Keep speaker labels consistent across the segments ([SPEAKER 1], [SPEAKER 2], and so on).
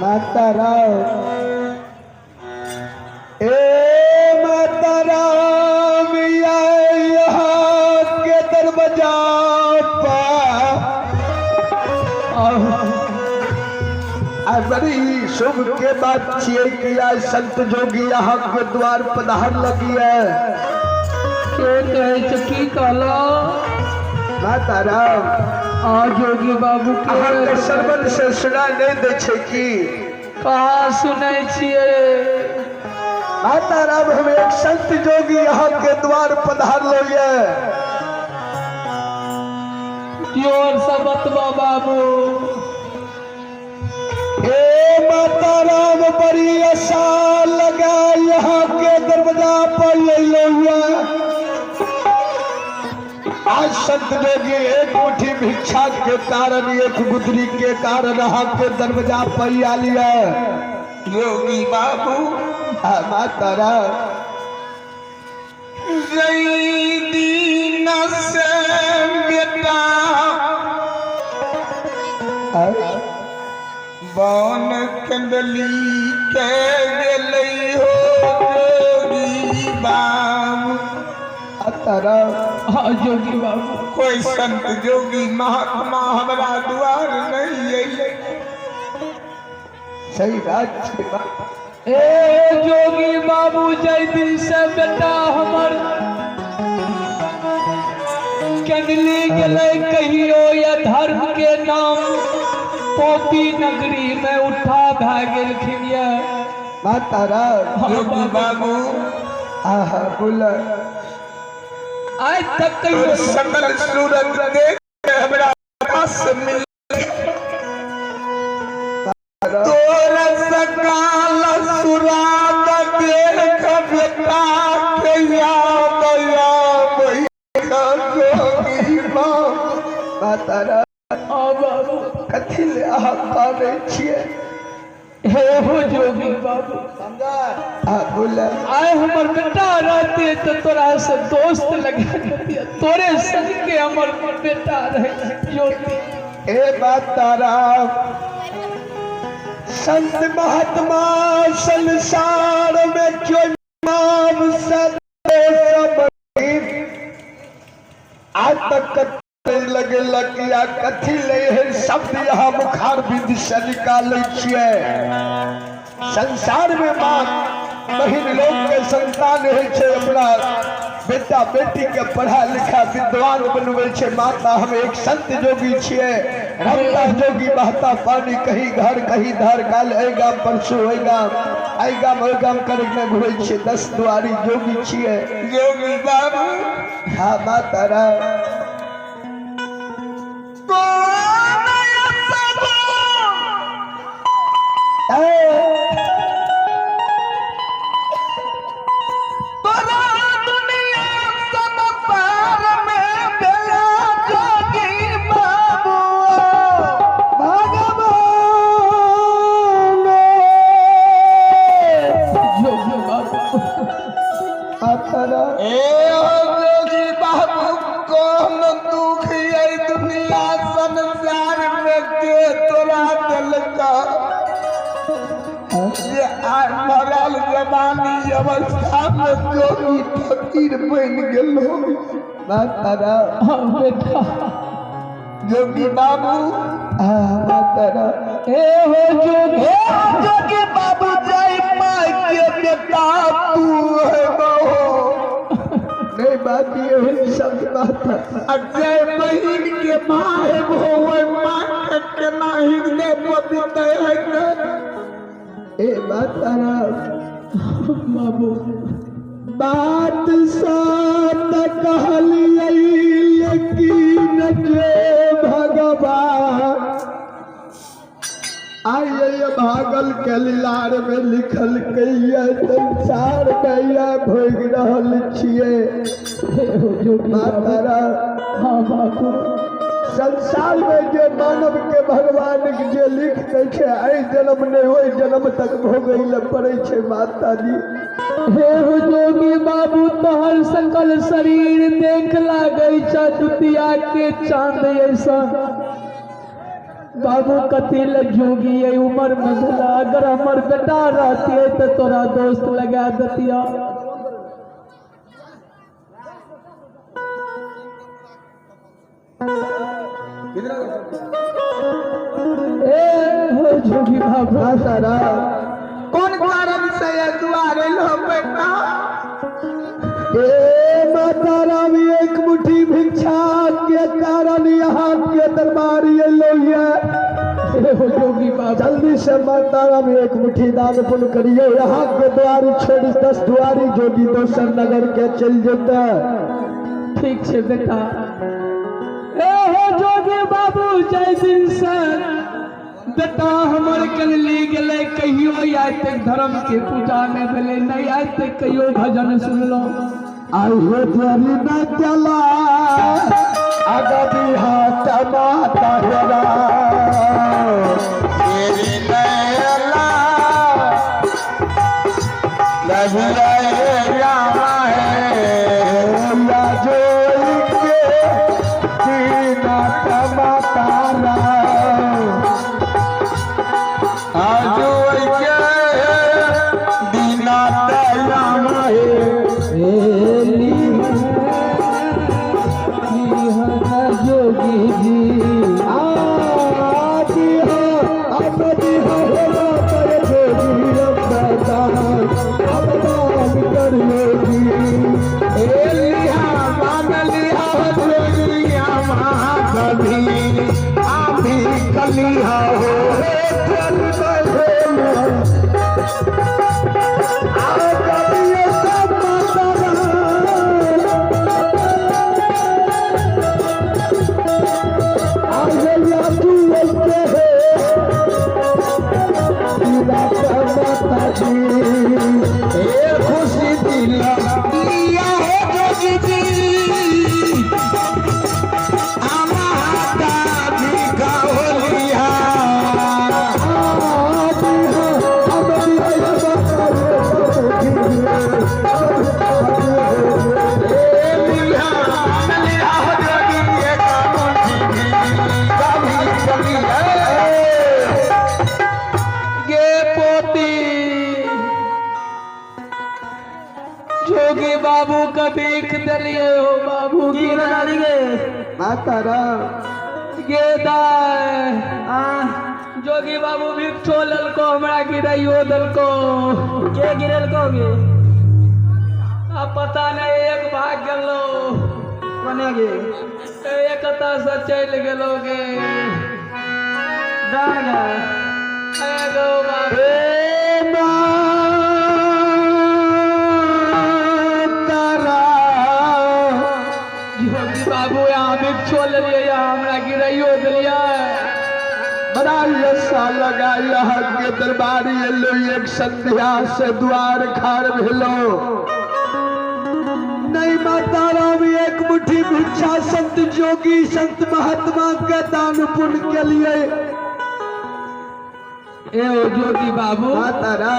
[SPEAKER 1] माता राम माता राम यहाँ के दरवाजा बड़ी शुभ के बात किया संत जोगी यहाँ के द्वार पधार लगी है
[SPEAKER 2] की कहला
[SPEAKER 1] माता राम
[SPEAKER 2] आ जोगी बाबू
[SPEAKER 1] के सर्वन से सुना नहीं दे छे की
[SPEAKER 2] कहा सुनै छिए
[SPEAKER 1] माता राम हम एक संत जोगी यहाँ के द्वार पधार लिये
[SPEAKER 2] जोर से बतवा बाबू
[SPEAKER 1] माता राम बड़ी आशा लगा यहाँ के दरवाजा पर आज संत जोगी एक मुट्ठी भिक्षा के कारण एक गुदरी के कारण यहाँ के दरवाजा पर आ लिया
[SPEAKER 3] योगी बाबू
[SPEAKER 1] माता राम
[SPEAKER 3] दीन से बेटा बन कंदली के गेलै हो जोगी बाबू
[SPEAKER 2] हाँ जोगी बाबू
[SPEAKER 3] कोई संत जोगी महात्मा हमारा द्वार नहीं अइले
[SPEAKER 1] सही बात है
[SPEAKER 2] ए जोगी बाबू जल्दी से बेटा हमर कंदली गेलै कहियो या धर्म के नाम पोती नगरी में उठा भए गेलखिन ये
[SPEAKER 1] माता राम
[SPEAKER 3] योगी बाबू
[SPEAKER 1] आहा बोला
[SPEAKER 2] आज तक कहियो
[SPEAKER 3] सकल सूरत देख के हमरा पास मिल तोर सकाल सुरात देख बेटा के याद आबै जोगी बाबू
[SPEAKER 1] माता राम कथी ले अहाँ पाबै छियै
[SPEAKER 2] हे हो जोगी बाबू
[SPEAKER 1] बोला
[SPEAKER 2] आए हमर बेटा रहते तो तोरा से दोस्त लगा दिया तोरे संग के हमर बेटा रहे ज्योति
[SPEAKER 1] ए माता राम संत महात्मा संसार में क्यों नाम सब आज तक लगे लगिया कथी ले शब्द यहाँ मुखार विधि से निकाले छिए संसार में माँ बहिन लोग के संतान है अपना बेटा बेटी के पढ़ा लिखा विद्वान बनवे छे माता हम एक संत जोगी छिए रमता जोगी बहता पानी कहीं घर कहीं धार काल आएगा परसों होएगा आएगा मोएगा करके घुरे छे 10 द्वारी जोगी छिए
[SPEAKER 3] योगी बाबू
[SPEAKER 1] हाँ माता राम
[SPEAKER 3] जोगी बाबू को जवानी अवस्था में जोगी फकीर बन गेलो।
[SPEAKER 1] मातारा
[SPEAKER 2] हाँ बेटा।
[SPEAKER 3] जोगी बाबू
[SPEAKER 1] मातारा
[SPEAKER 2] ए हो जोगी,
[SPEAKER 3] जोगी बाबू जय माई के बेटा तू है बहो।
[SPEAKER 1] नहीं बात ये है सब बात
[SPEAKER 3] अजय बहन के माँ है वो माँ के ना हिरने पतित है।
[SPEAKER 1] ए मातारा
[SPEAKER 2] बाबू
[SPEAKER 1] बात सात कहलिए लेकिन जे भगवान आइए भागल के लार में लिखल कहिए संसार मैया भोग रहल छिए। मातारा
[SPEAKER 2] हाँ बाबू
[SPEAKER 1] संसार में जे मानव के भगवान के जे लिख दै छै आई जन्म नहीं होई जन्म तक भोगै ले पड़े छै। माता जी
[SPEAKER 2] हे हो जोगी बाबू तोहर सकल शरीर देख लागे छ दुतिया के चांद ऐसा। बाबू कथी ले जोगी ये उम्र में भला, अगर हमर बेटा रहती है तो तोरा दोस्त लगा देतिया। ए हो जोगी बाबू
[SPEAKER 1] मातारा
[SPEAKER 3] कौन कारण से ये दुआरे लो बेटा?
[SPEAKER 1] ए मातारा भी एक मुट्ठी भिक्षा के कारण यहाँ के दरबार ये लोहिया।
[SPEAKER 2] हे हो जोगी बाबू
[SPEAKER 1] जल्दी से मातारा में एक मुट्ठी दान पुण्य करिए। यहाँ के द्वारी छोड़ 10 द्वारी जोगी दोसर नगर के चल जेता।
[SPEAKER 2] ठीक है बेटा। ए हो जोगी बाबू जय दिन से बेटा हमर कनली गेले कहियो आज तक धर्म के पूजा में भेले नहीं, आज तक कहियो भजन सुनलो।
[SPEAKER 1] आइए द्वारी में चला आगा हाथ माता हेरा
[SPEAKER 3] तेरी नैला लगिया रामा है
[SPEAKER 1] या जो के दीना मातारा
[SPEAKER 3] आजो के दीना रामा है।
[SPEAKER 2] जोगी जी
[SPEAKER 1] आदि हो अबदी हो कर जोगी रब्बादान अबदान कर योगी।
[SPEAKER 3] ए लिहा मान लिहा जोगिया महाकवि आभी कलिहा हो
[SPEAKER 1] चल बहेलो आ कभी सब मातारा आइया तू के है दीना माता जी।
[SPEAKER 3] ए खुशी दिला दिया हो जोगी जी आमाता भी गावलिया।
[SPEAKER 2] जोगी बाबू का देख दिलिए हो बाबू की
[SPEAKER 1] मातारा
[SPEAKER 2] गेदा जोगी बाबू भी छोलल को हमरा गिराइयो दल को। के गिरल को गे? अब पता नहीं एक भाग गेलो कोने गे एक ता से चल गेलो गे दागा एगो बाबू जोगी बाबू यहाँ भी छोल लिया यहाँ हमरा गिराइयो दिलिया।
[SPEAKER 1] बड़ा यसा लगा यहाँ के दरबारी एलो एक संध्या से द्वार खार भेलो नहीं। मातारा में एक मुट्ठी भिक्षा संत जोगी संत महात्मा के दान पुण्य के लिए।
[SPEAKER 2] ए ओ जोगी बाबू
[SPEAKER 1] मातारा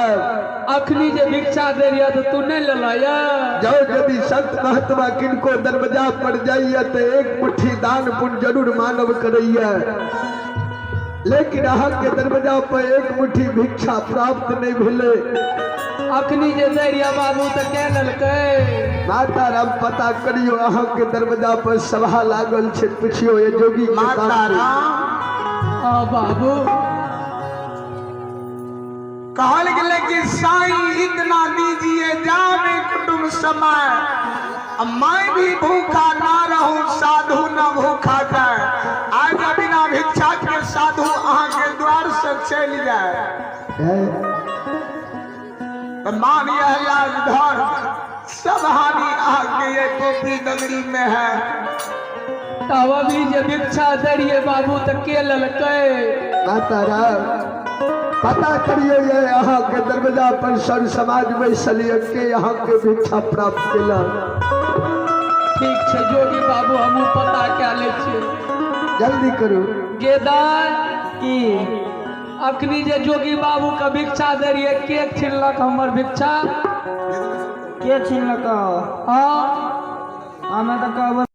[SPEAKER 2] अखनी जे भिक्षा दे रिया तो तू नहीं लेला या?
[SPEAKER 1] जो यदि संत महात्मा किनको दरवाजा पर जाइए तो एक मुट्ठी दान पुण्य जरूर मानव करैया। लेकिन अहाँ के दरवाजा पर एक मुट्ठी भिक्षा प्राप्त नहीं भेले।
[SPEAKER 2] अखनी जे दैरिया बाबू तो कह ललकै
[SPEAKER 1] माता राम पता करियो अहाँ के दरवाजा पर सभा लागल छे, पूछियो ये जोगी के
[SPEAKER 3] माता
[SPEAKER 1] काम।
[SPEAKER 3] राम
[SPEAKER 2] हाँ बाबू
[SPEAKER 3] कहल गेले कि साईं इतना दीजिए जामे कुटुंब समय, अब मैं भी भूखा ना रहूं साधु न भूखा जाए। आज बिना भिक्षा के साधु अहाँ के द्वार से चल जाए तो मान यह लाज धर्म सब हानि आगे ये गोपी नगरी में है।
[SPEAKER 2] तब अभी जे भिक्षा दैरिये बाबू तो के ललकै
[SPEAKER 1] माता राम पता करिए ये अहाँ के दरवाजा पर सर समाज में सलिए के यहाँ के भिक्षा प्राप्त केला।
[SPEAKER 2] ठीक छे जोगी बाबू हमू पता क्या ले छिए।
[SPEAKER 1] जल्दी करो।
[SPEAKER 2] गेदार की अखनी जे जोगी बाबू का भिक्षा दैरिये के छिनलक हमर भिक्षा?
[SPEAKER 3] के छीनलक?
[SPEAKER 2] हाँ
[SPEAKER 3] हमें तो कहब